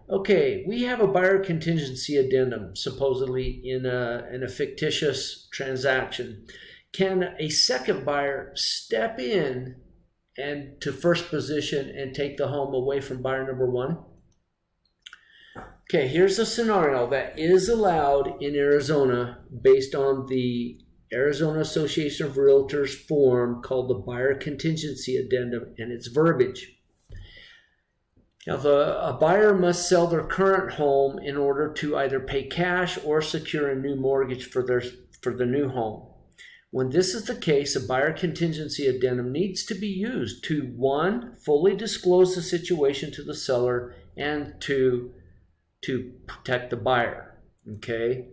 Okay, we have a buyer contingency addendum, supposedly in a fictitious transaction. Can a second buyer step in and to first position and take the home away from buyer number one? Okay, here's a scenario that is allowed in Arizona based on the Arizona Association of Realtors form called the Buyer Contingency Addendum and its verbiage. Now, a buyer must sell their current home in order to either pay cash or secure a new mortgage for the new home. When this is the case, a buyer contingency addendum needs to be used to, one, fully disclose the situation to the seller and to protect the buyer. Okay?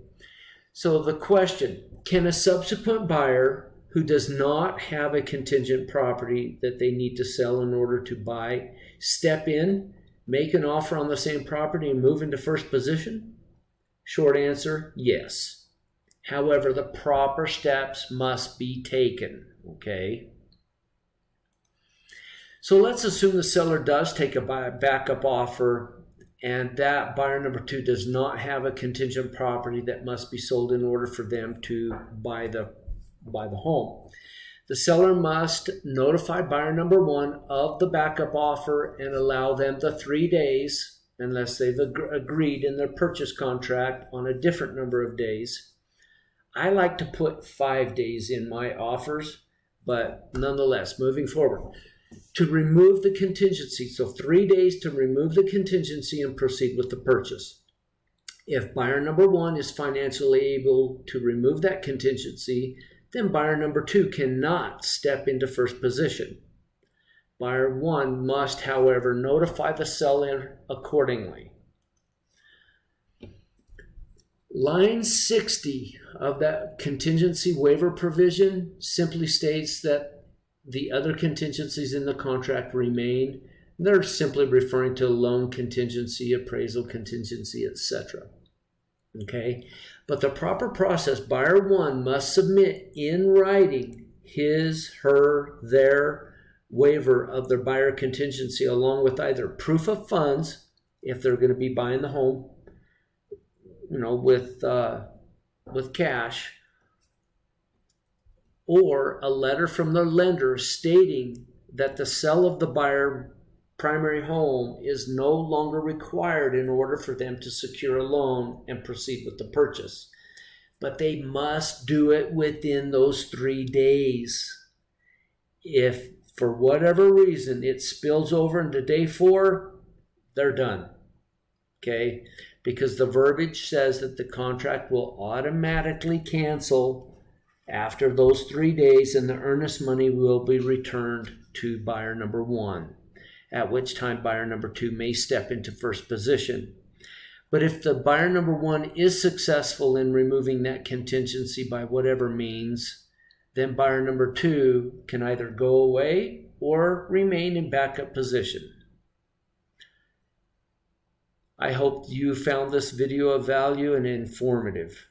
So the question, can a subsequent buyer who does not have a contingent property that they need to sell in order to buy step in, make an offer on the same property, and move into first position? Short answer, yes. However, the proper steps must be taken, okay? So let's assume the seller does take a backup offer and that buyer number two does not have a contingent property that must be sold in order for them to buy the home. The seller must notify buyer number one of the backup offer and allow them the 3 days, unless they've agreed in their purchase contract on a different number of days. I like to put 5 days in my offers, but nonetheless, moving forward, to remove the contingency. So 3 days to remove the contingency and proceed with the purchase. If buyer number one is financially able to remove that contingency, then buyer number two cannot step into first position. Buyer one must, however, notify the seller accordingly. Line 60 of that contingency waiver provision simply states that the other contingencies in the contract remain. They're simply referring to loan contingency, appraisal contingency, etc. Okay? But the proper process, buyer one must submit in writing his, her, their waiver of their buyer contingency along with either proof of funds, if they're going to be buying the home, with cash, or a letter from the lender stating that the sale of the buyer primary home is no longer required in order for them to secure a loan and proceed with the purchase. But they must do it within those 3 days. If for whatever reason it spills over into day 4, they're done. Okay? Because the verbiage says that the contract will automatically cancel after those 3 days, and the earnest money will be returned to buyer number one, at which time buyer number two may step into first position. But if the buyer number one is successful in removing that contingency by whatever means, then buyer number two can either go away or remain in backup position. I hope you found this video of value and informative.